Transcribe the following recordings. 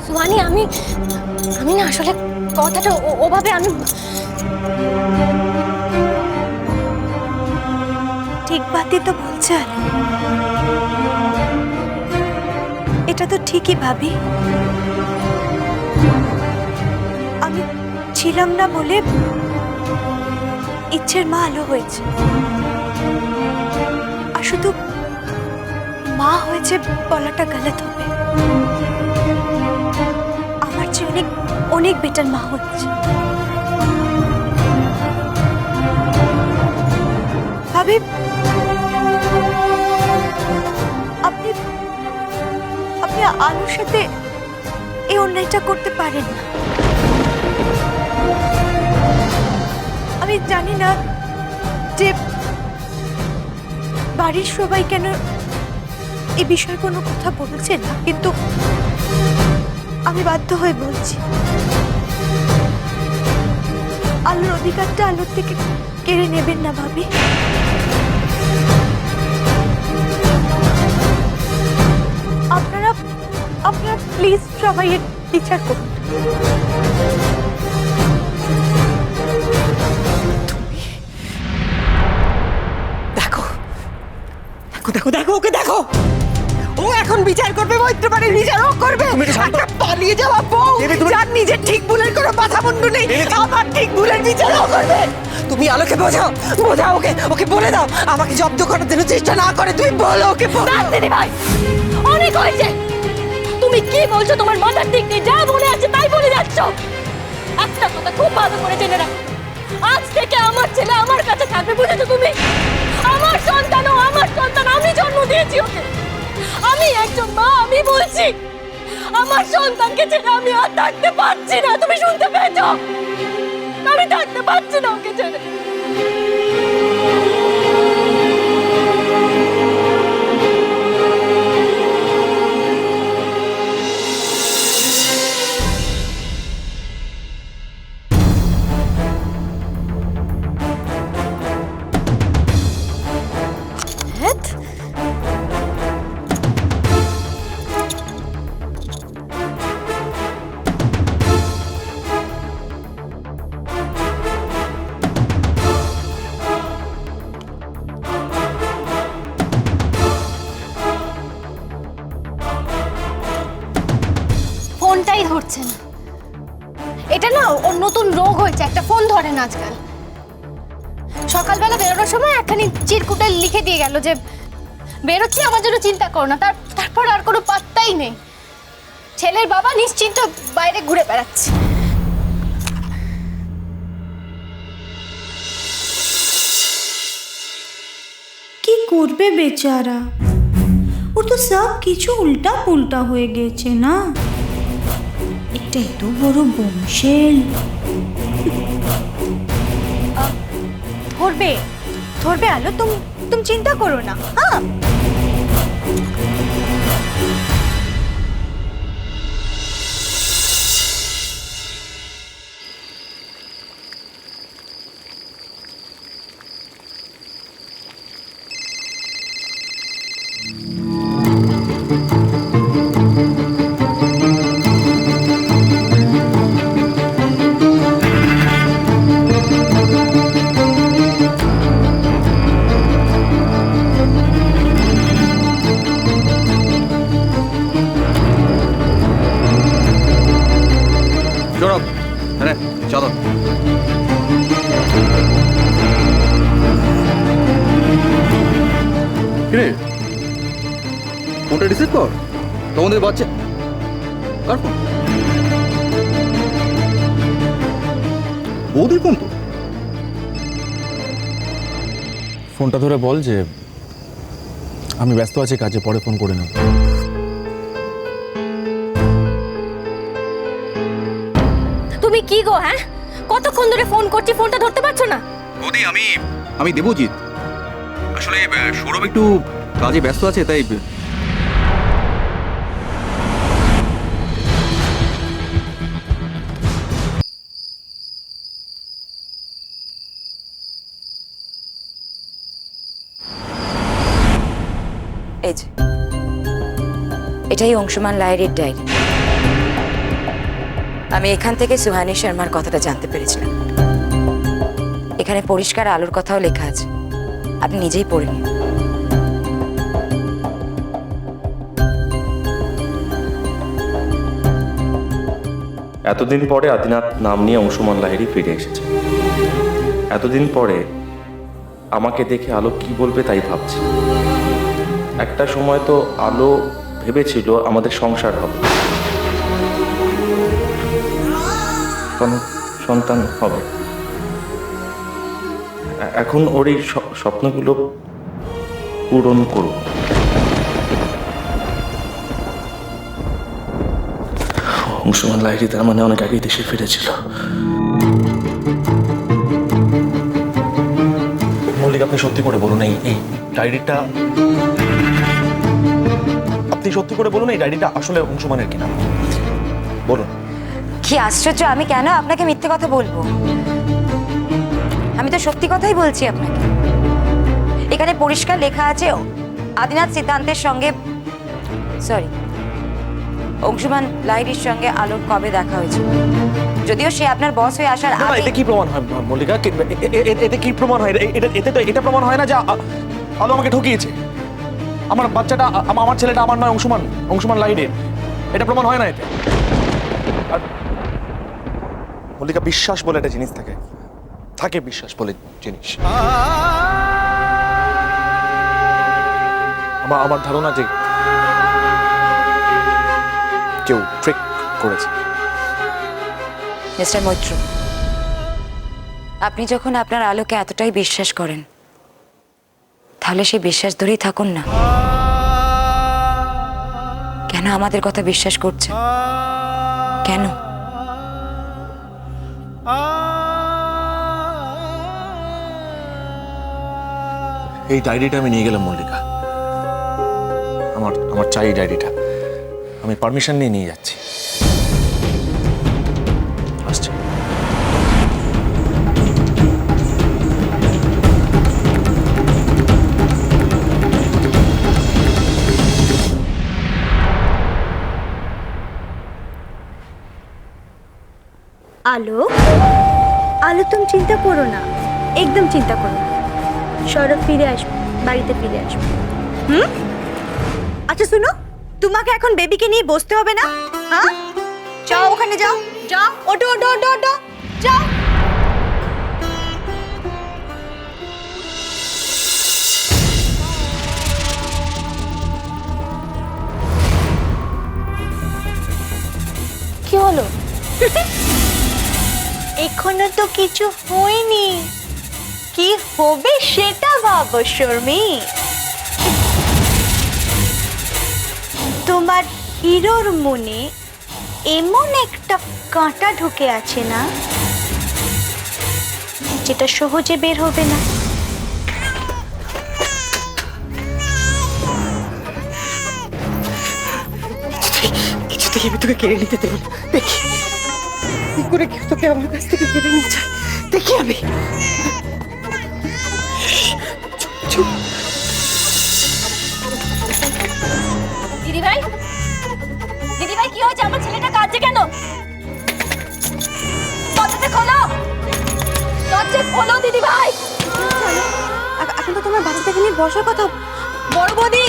সুহানি, আমি আমি না আসলে কথাটা ওভাবে আমি ঠিক বাতই তো বলছে আলো। এটা তো ঠিকই ভাবি। আমি ছিলাম না বলে ইচ্ছের মা আলো হয়েছে, আর শুধু মা হয়েছে বলাটা গলত হবে। আমার চেয়ে অনেক অনেক বেটার মা হচ্ছে। ভাবি, আপনি আপনি আলোর সাথে এই অন্যায়টা করতে পারেন না। আমি জানি না যে বাড়ির সবাই কেন এ বিষয়ে কোনো কথা বলছে না, কিন্তু আমি বাধ্য হয়ে বলছি। আলোর অধিকারটা আলোর থেকে কেড়ে নেবেন না ভাবি। আপনারা আপনারা প্লিজ সবাই এর বিচার করুন। দেখো দেখো দেখো দেখো, ওকে দেখো, ও এখন বিচার করবে, মৈত্র বাড়ির বিচারও করবে। একটা পালিয়ে যাওয়া বউ যার নিজের ঠিক ভুলের কোনো মাথা মুন্ডু নেই, আমার ঠিক ভুলের বিচারও করবে। তুমি আলোকে বোঝাও, বোঝাও ওকে, ওকে বলে দাও আমাকে জব্দ করার জন্য চেষ্টা না করে। তুমি বলো ওকে। দিদি ভাই, অনেক হয়েছে। তুমি কি বলছো? তোমার মাথার ঠিক নেই, যা মনে আছে তাই বলে যাচ্ছ। একটা কথা খুব ভালো করে জেনে রাখো, আজ থেকে আমার ছেলে আমার কাছে থাকবে, বুঝেছো তুমি? আমার সন্তান, ও আমার সন্তান, আমি জন্ম দিয়েছি ওকে। আমি একজন মা, আমি বলছি আমার সন্তানকে ছেড়ে আমি আর থাকতে পারছি না। তুমি শুনতে পেয়েছো? আমি থাকতে পারছি না ওকে ছেড়ে। ফোনটাই ধরছে না। এটা না ওর নতুন রোগ হয়েছে, একটা ফোন ধরে না আজকাল। সকালবেলা বেরোনোর সময় একখানি চিরকুটে লিখে দিয়ে গেল যে বেরোচ্ছি, আমার জন্য চিন্তা করো না। তারপর আর কোনো পাত্তাই নেই। ছেলের বাবা নিশ্চিন্ত বাইরে ঘুরে বেড়াচ্ছে। কি করবে বেচারা, ওর তো সব কিছু উল্টা পুল্টা হয়ে গেছে না। এটা এত বড় বংশের। ধরবে ধরবে আলো, তুমি চিন্তা করো না। হ্যাঁ, সৌরভ, হ্যাঁ চলো। কিরে, ফোনটা রিসিভ কর। তোমাদের বাচ্চা কার ফোন? বৌদির ফোন তো। ফোনটা ধরে বল যে আমি ব্যস্ত আছি, কাজে, পরে ফোন করে নেব। তুমি কি গো, হ্যাঁ? কতক্ষণ ধরে ফোন করছি, ফোনটা ধরতে পারছো না? বৌদি, আমি দেবজিৎ। আসলে সৌরভ একটু কাজে ব্যস্ত আছে, তাই। এই যে, এটাই অংশমান লাহিড়ীর ডায়েরি। আমি এখান থেকে সুহানি শর্মার কথাটা জানতে পেরেছিলাম। এখানে পরিষ্কার আলোর কথাও লেখা আছে, আপনি নিজেই পড়ে নিন। এতদিন পরে আদিনাথ নাম নিয়ে অংশুমান লাহিড়ী ফিরে এসেছে। এতদিন পরে আমাকে দেখে আলো কি বলবে তাই ভাবছি। একটা সময় তো আলো ভেবেছিল আমাদের সংসার হবে, সন্তান হবে। এখন ওর এই স্বপ্নগুলো পূরণ করব। অংশুমান লাহিড়ী তার মানে অনেক আগেই দেশে ফিরেছিল। মল্লিক, আপনি সত্যি করে বলুন এই ডায়েরিটা, আপনি সত্যি করে বলুন এই ডায়েরিটা আসলে অংশুমানের কিনা, বলুন। কি আশ্চর্য, আমি কেন আপনাকে মিথ্যে কথা বলবো? আমি তো সত্যি কথাই বলছি আপনাকে। এখানে পরিষ্কার লেখা আছে আদিনাথ সিদ্ধান্তের সঙ্গে, সরি, অংশুমান লাহিড়ীর সঙ্গে আলোর কবে দেখা হয়েছিল। যদিও সে আপনার বস হয়ে আসার না, আগে। এতে কি প্রমাণ হয় মল্লিকা? এতে কি প্রমাণ হয়? এতে তো এটা প্রমাণ হয় না যে আলো আমাকে ঠকিয়েছে। আমার বাচ্চাটা, আমার ছেলেটা আমার নয়, অংশুমান লাহিড়ীর। এটা প্রমাণ হয় না এতে। আর মল্লিকা, বিশ্বাস বলে একটা জিনিস থাকে বিশ্বাস বলে জিনিস। আমার ধারণা যে কেউ ট্রিক করেছে। মিস্টার মৈত্র, আপনি যখন আপনার আলোকে এতটাই বিশ্বাস করেন, তাহলে সেই বিশ্বাস ধরেই থাকুন না। কেন আমাদের কথা বিশ্বাস করছেন? কেন? এই ডায়েরিটা আমি নিয়ে গেলাম মল্লিকা। আমার চাই ডায়েরিটা। আমি পারমিশন নিয়ে যাচ্ছি। আসছি। আলো, আলো তুমি চিন্তা করো না, একদম চিন্তা করো না। সৌরভ ফিরে আসবে, বাড়িতে ফিরে আসবে। আচ্ছা শুনো, তোমাকে এখন বেবিকে নিয়ে বসতে হবে না। হ্যাঁ, যাও ওখানে, যাও যাও, ওটো ওটো ওটো ওটো, যাও। কি হলো? এখনো তো কিছু হয়নি, কি হবে সেটা ভাবো শর্মি। তোমার হিরোর মনে এমন একটা কাঁটা ঢুকে আছে না, যেটা সহজে বের হবে না। কিছুতেই আমি তোকে কেড়ে নিতে দেবো না। দেখি কি করে কেউ তোকে আমার কাছ থেকে কেড়ে নিয়ে যায়, দেখি আমি। চুপ। দিদিভাই, দিদিভাই কি হয়েছে? আমার ছেলেটা কাঁদছে কেন? দরজাটা খোলো, দরজা খোলো দিদিভাই। এখন তো তোমার বাচ্চাটাকে নিয়ে বসার কথা। বড় বৌদি,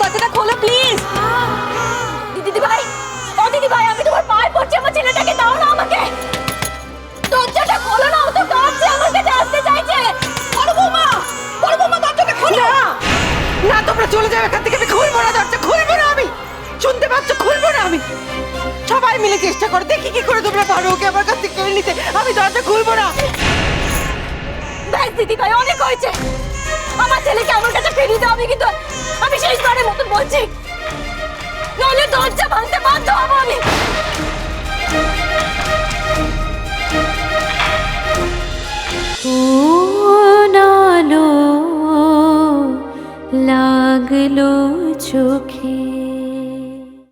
দরজাটা খোলো প্লিজ। দিদিভাই, ও দিদিভাই, আমি তোমার পায়ে পড়ছি, আমার ছেলেটাকে দাও না আমাকে। দরজাটা খোলো না, ও তো কাঁদছে, আমার কাছে আসতে চাইছে। বড় বৌমা, দরজাটা খোলো। না, তোমরা চলে যাও এখান থেকে। আমি খুলবো না দরজা, খুলবো না আমি। শুনতে পাচ্ছ? খুলবো না আমি। সবাই মিলে চেষ্টা করো, দেখি কি করে তোমরা পারো ওকে আমার কাছ থেকে কেড়ে নিতে। আমি দরজা খুলবো না। ব্যাস দিদিভাই, অনেক হয়েছে। আমার ছেলেকে আমার কাছে ফিরিয়ে দাও। আমি শেষবারের মতন বলছি, নইলে দরজা ভাঙতে বাধ্য হবো আমি।